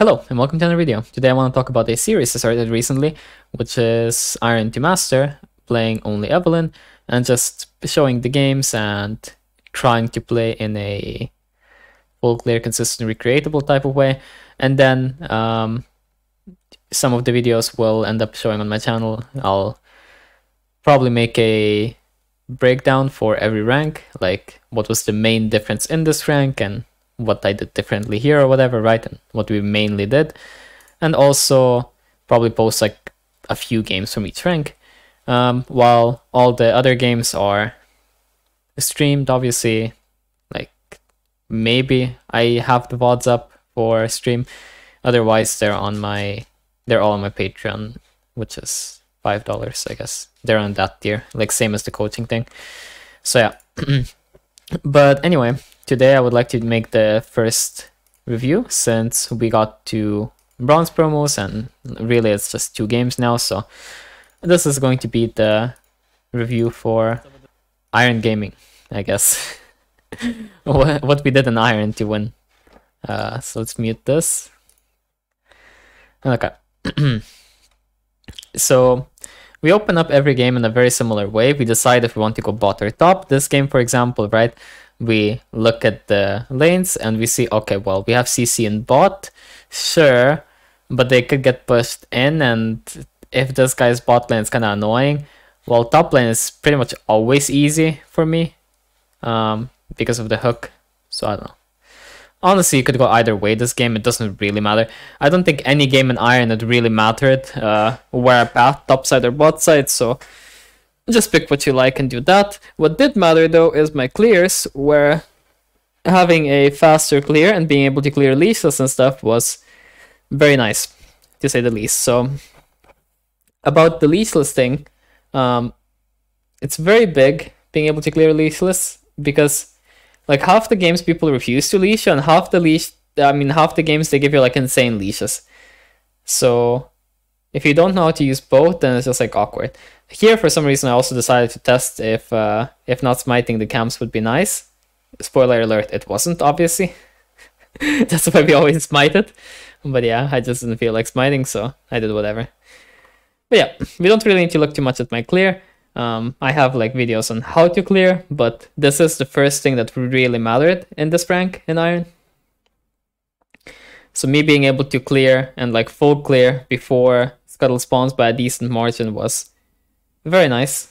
Hello and welcome to another video. Today I want to talk about a series I started recently, which is Iron to Master, playing only Evelynn, and just showing the games and trying to play in a full clear, consistent, recreatable type of way. And then some of the videos will end up showing on my channel. I'll probably make a breakdown for every rank, like what was the main difference in this rank and what I did differently here or whatever, right? And what we mainly did. And also probably post like a few games from each rank. While all the other games are streamed, obviously, like maybe I have the VODs up for stream. Otherwise they're all on my Patreon, which is $5, I guess. They're on that tier, like same as the coaching thing. So yeah. But anyway, today I would like to make the first review since we got 2 bronze promos and really it's just 2 games now. So this is going to be the review for Iron Gaming, I guess. What we did in Iron to win. So let's mute this. Okay. So we open up every game in a very similar way. We decide if we want to go bot or top. This game, for example, right? We look at the lanes and we see, okay, well, we have CC in bot, sure, but they could get pushed in, and if this guy's bot lane is kind of annoying, well, top lane is pretty much always easy for me because of the hook, so I don't know. Honestly, you could go either way this game, it doesn't really matter. I don't think any game in Iron it really mattered where I path, top side or bot side, so just pick what you like and do that. What did matter though is my clears, where having a faster clear and being able to clear leashless and stuff was very nice, to say the least. So about the leashless thing, it's very big being able to clear leashless, because like half the games people refuse to leash, and half the games they give you like insane leashes. So if you don't know how to use both, then it's just like awkward. Here, for some reason, I also decided to test if not smiting the camps would be nice. Spoiler alert, it wasn't, obviously. That's why we always smite it. But yeah, I just didn't feel like smiting, so I did whatever. But yeah, we don't really need to look too much at my clear. I have like videos on how to clear, but this is the first thing that really mattered in this rank in Iron. So me being able to clear and like full clear before Scuttle spawns by a decent margin was very nice.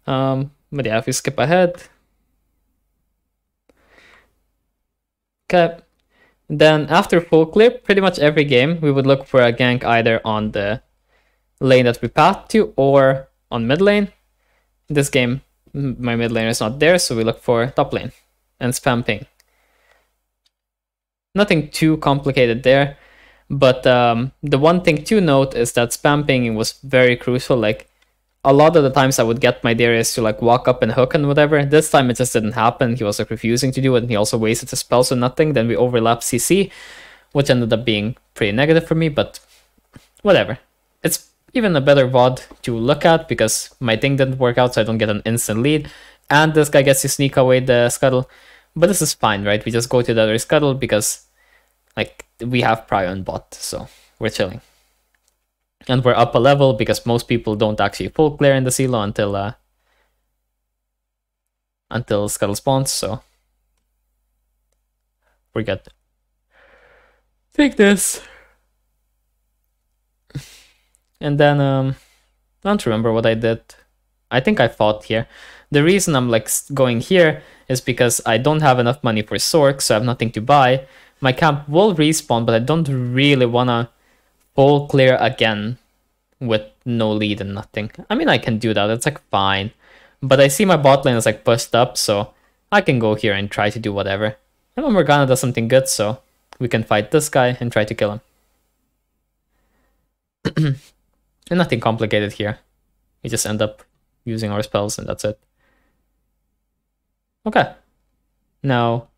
But yeah, if we skip ahead. Okay. Then after full clear, pretty much every game we would look for a gank either on the lane that we path to or on mid lane. In this game, my mid laner is not there, so we look for top lane and spam ping. Nothing too complicated there, but the one thing to note is that spam pinging was very crucial. Like a lot of the times I would get my Darius to like walk up and hook and whatever. This time it just didn't happen. He was like refusing to do it, and he also wasted his spells or nothing. Then we overlapped CC, which ended up being pretty negative for me, but whatever. It's even a better VOD to look at because my thing didn't work out, so I don't get an instant lead, and this guy gets to sneak away the scuttle. But this is fine, right? We just go to the other scuttle because like we have prio on bot, so we're chilling. And we're up a level because most people don't actually full clear in the silo until scuttle spawns, so we're good. Take this. And then I don't remember what I did. I think I fought here. The reason I'm like going here is because I don't have enough money for Sork, so I have nothing to buy. My camp will respawn, but I don't really wanna full clear again with no lead and nothing. I mean, I can do that, it's like fine. But I see my bot lane is like pushed up, so I can go here and try to do whatever. And when Morgana does something good, so we can fight this guy and try to kill him. And nothing complicated here. We just end up using our spells and that's it. Okay. Now,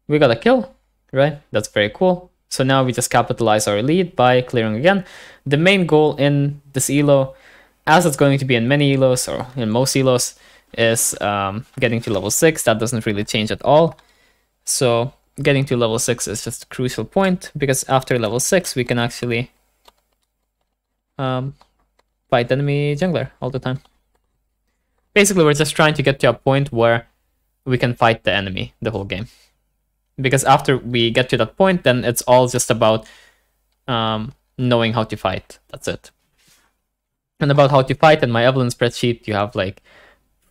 we got a kill, right? That's very cool. So now we just capitalize our lead by clearing again. The main goal in this elo, as it's going to be in many elos or in most elos, is getting to level 6. That doesn't really change at all. So getting to level 6 is just a crucial point, because after level 6 we can actually fight enemy jungler all the time. Basically, we're just trying to get to a point where we can fight the enemy the whole game. Because after we get to that point, then it's all just about knowing how to fight. That's it. And about how to fight, in my Evelynn spreadsheet, you have like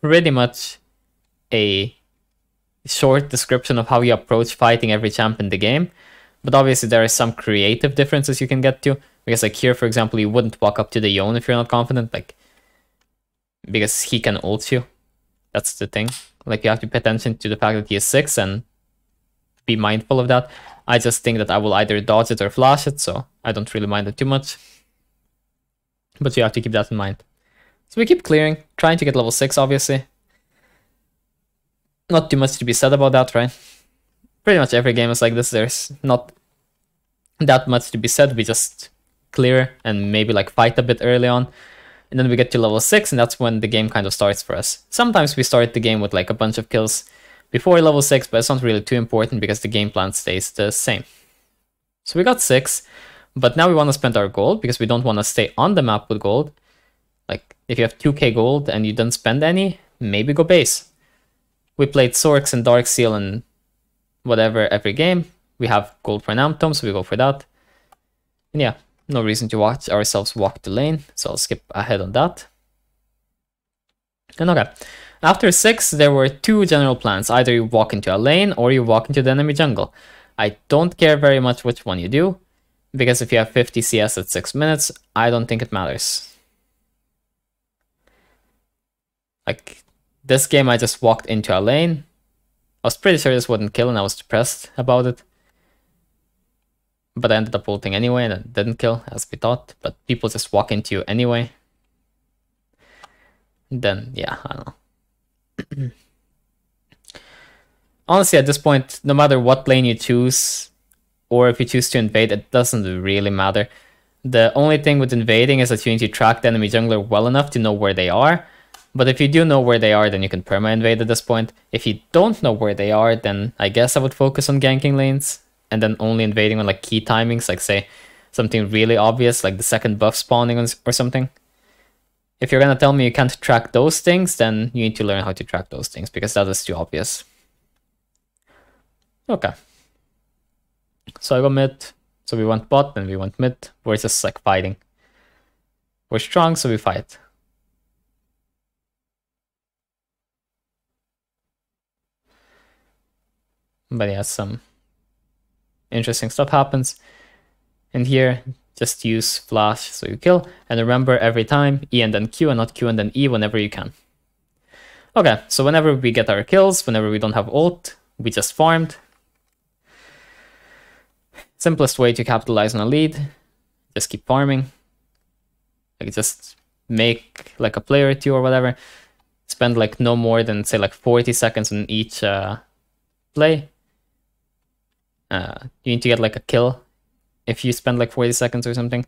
pretty much a short description of how you approach fighting every champ in the game. But obviously there are some creative differences you can get to. Because like here, for example, you wouldn't walk up to the Yone if you're not confident, like, because he can ult you. That's the thing. Like, you have to pay attention to the fact that he is 6 and be mindful of that. I just think that I will either dodge it or flash it, so I don't really mind it too much. But you have to keep that in mind. So we keep clearing, trying to get level 6, obviously. Not too much to be said about that, right? Pretty much every game is like this. There's not that much to be said. We just clear and maybe like fight a bit early on. And then we get to level 6, and that's when the game kind of starts for us. Sometimes we start the game with like a bunch of kills before level 6, but it's not really too important because the game plan stays the same. So we got 6, but now we want to spend our gold because we don't want to stay on the map with gold. Like, if you have 2k gold and you don't spend any, maybe go base. We played Sorks and Darkseal and whatever every game. We have gold for an Amp Tome, so we go for that. And yeah, no reason to watch ourselves walk the lane, so I'll skip ahead on that. And okay, after 6, there were 2 general plans. Either you walk into a lane or you walk into the enemy jungle. I don't care very much which one you do, because if you have 50 CS at 6 minutes, I don't think it matters. Like, this game I just walked into a lane. I was pretty sure this wouldn't kill and I was depressed about it. But I ended up ulting anyway and it didn't kill as we thought. But people just walk into you anyway. Then, yeah, I don't know. Honestly, at this point, no matter what lane you choose, or if you choose to invade, it doesn't really matter. The only thing with invading is that you need to track the enemy jungler well enough to know where they are. But if you do know where they are, then you can perma-invade at this point. If you don't know where they are, then I guess I would focus on ganking lanes. And then only invading on like key timings, like say something really obvious, like the second buff spawning or something. If you're gonna tell me you can't track those things, then you need to learn how to track those things, because that is too obvious. Okay. So I go mid. So we went bot, then we went mid. We're just like fighting. We're strong, so we fight. But yeah, some interesting stuff happens. And here, just use flash so you kill. And remember, every time, E and then Q, and not Q and then E whenever you can. Okay, so whenever we get our kills, whenever we don't have ult, we just farmed. Simplest way to capitalize on a lead, just keep farming. Like, just make like a play or two or whatever. Spend like no more than, say, like 40 seconds on each play. You need to get like a kill if you spend like 40 seconds or something.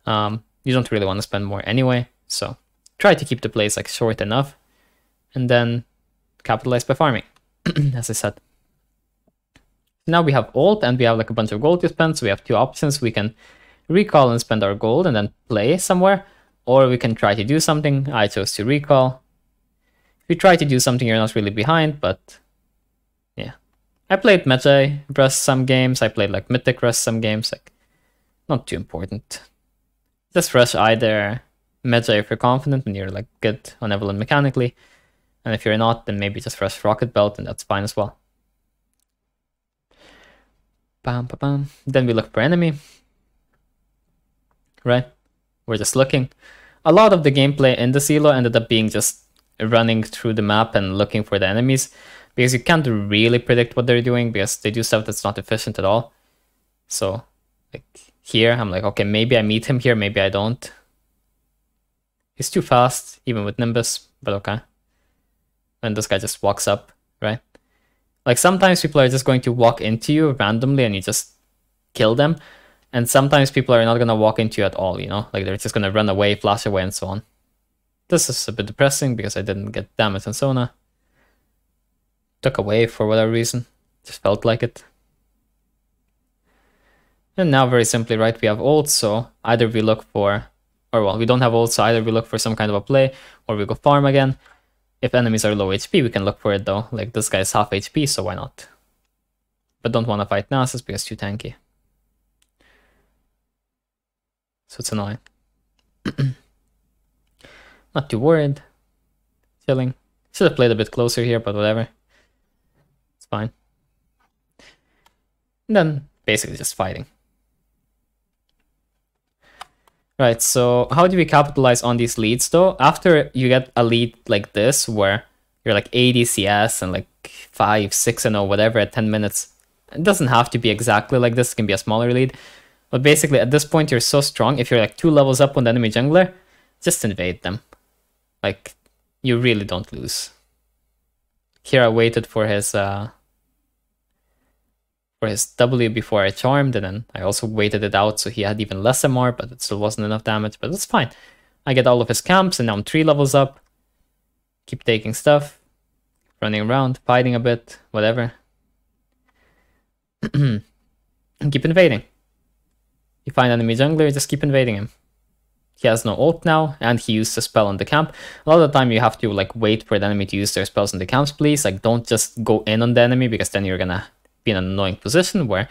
You don't really want to spend more anyway, so try to keep the plays like short enough, and then capitalize by farming, as I said. Now we have ult and we have like a bunch of gold to spend, so we have 2 options. We can recall and spend our gold and then play somewhere, or we can try to do something. I chose to recall. If you try to do something, you're not really behind, but yeah. I played Magi Rust some games, I played like Mythic Rust some games, like not too important. Just rush either Magi if you're confident and you're like good on Evelynn mechanically, and if you're not, then maybe just rush Rocket Belt and that's fine as well. Bam, bam, bam. Then we look for enemy. Right? We're just looking. A lot of the gameplay in the Silo ended up being just running through the map and looking for the enemies, because you can't really predict what they're doing, because they do stuff that's not efficient at all. So, like here, I'm like, okay, maybe I meet him here, maybe I don't. He's too fast, even with Nimbus, but okay. And this guy just walks up, right? Like, sometimes people are just going to walk into you randomly and you just kill them. And sometimes people are not going to walk into you at all, you know? Like, they're just going to run away, flash away, and so on. This is a bit depressing because I didn't get damage on Sona. Took away for whatever reason. Just felt like it. And now very simply, right, we have ult, so either we look for, or well, we don't have ult, so either we look for some kind of a play, or we go farm again. If enemies are low HP, we can look for it though. Like this guy's half HP, so why not? But don't want to fight Nasus because it's too tanky. So it's annoying. Not too worried. Chilling. Should have played a bit closer here, but whatever. It's fine. And then basically just fighting. Right, so how do we capitalize on these leads though? After you get a lead like this, where you're like 80 CS and like 5, 6 and 0, whatever at 10 minutes, it doesn't have to be exactly like this, it can be a smaller lead. But basically at this point you're so strong, if you're like 2 levels up on the enemy jungler, just invade them. Like, you really don't lose. Here I waited for his W before I charmed, and then I also waited it out so he had even less MR, but it still wasn't enough damage, but it's fine. I get all of his camps, and now I'm 3 levels up. Keep taking stuff, running around, fighting a bit, whatever. And keep invading. You find enemy jungler, just keep invading him. He has no ult now, and he used a spell on the camp. A lot of the time you have to like wait for the enemy to use their spells on the camps, please. Like, don't just go in on the enemy, because then you're gonna be in an annoying position where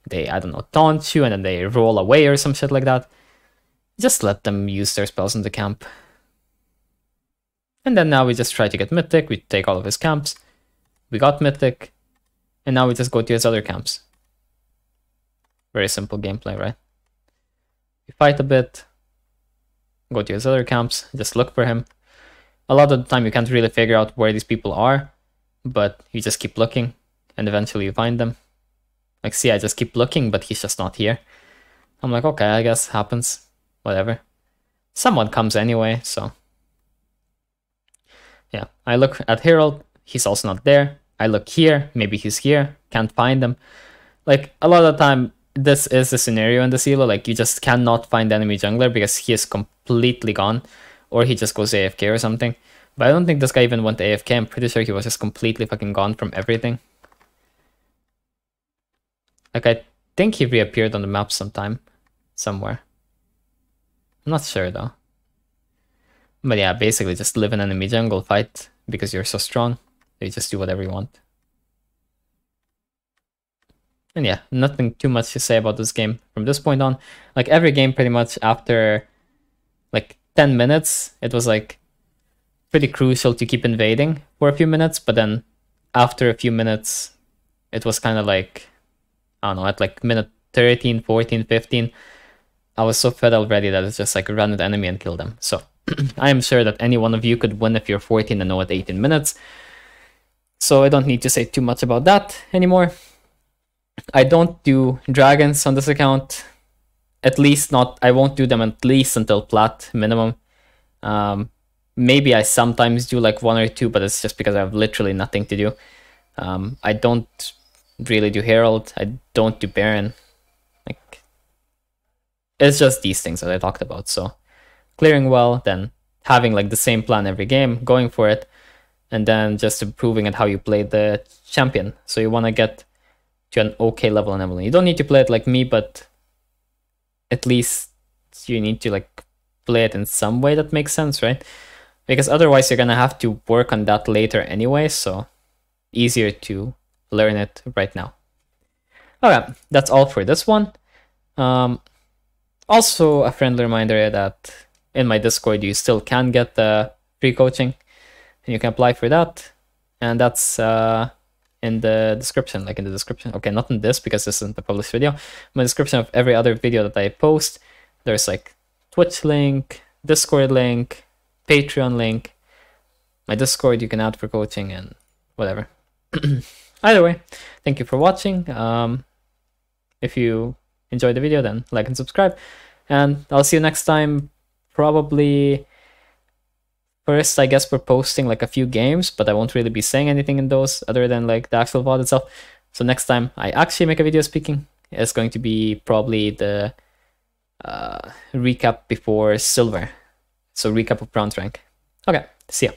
they, I don't know, taunt you and then they roll away or some shit like that. Just let them use their spells in the camp. And then now we just try to get Mythic, we take all of his camps, we got Mythic, and now we just go to his other camps. Very simple gameplay, right? We fight a bit, go to his other camps, just look for him. A lot of the time you can't really figure out where these people are, but you just keep looking. And eventually you find them. Like, see, I just keep looking, but he's just not here. I'm like, okay, I guess happens. Whatever. Someone comes anyway, so. Yeah, I look at Herald, he's also not there. I look here, maybe he's here, can't find him. Like, a lot of the time, this is the scenario in the Elo, like, you just cannot find the enemy jungler because he is completely gone. Or he just goes AFK or something. But I don't think this guy even went AFK, I'm pretty sure he was just completely fucking gone from everything. Like, I think he reappeared on the map sometime. Somewhere. I'm not sure, though. But yeah, basically just live in enemy jungle, fight, because you're so strong. You just do whatever you want. And yeah, nothing too much to say about this game from this point on. Like, every game pretty much after, like, 10 minutes, it was, like, pretty crucial to keep invading for a few minutes. But then, after a few minutes, it was kind of like, I don't know, at like minute 13, 14, 15, I was so fed already that it's just like run at the enemy and kill them. So I am sure that any one of you could win if you're 14 and 0 at 18 minutes. So I don't need to say too much about that anymore. I don't do dragons on this account. At least not, I won't do them at least until plat minimum. Maybe I sometimes do like 1 or 2, but it's just because I have literally nothing to do. I don't really do Herald, I don't do Baron. Like, it's just these things that I talked about. So clearing well, then having like the same plan every game, going for it, and then just improving at how you play the champion. So you want to get to an okay level in Evelynn. You don't need to play it like me, but at least you need to like play it in some way that makes sense, right? Because otherwise you're gonna have to work on that later anyway, so easier to learn it right now. Okay, that's all for this one. Also, a friendly reminder that in my Discord you still can get the free coaching, and you can apply for that. And that's in the description, like in the description. Okay, not in this because this isn't a published video. In the description of every other video that I post, there's like Twitch link, Discord link, Patreon link, my Discord you can add for coaching and whatever. Either way, thank you for watching. If you enjoyed the video, then like and subscribe. And I'll see you next time. Probably first, I guess we're posting like a few games, but I won't really be saying anything in those other than like the actual VOD itself. So next time I actually make a video speaking, it's going to be probably the recap before silver. So recap of bronze rank. Okay, see ya.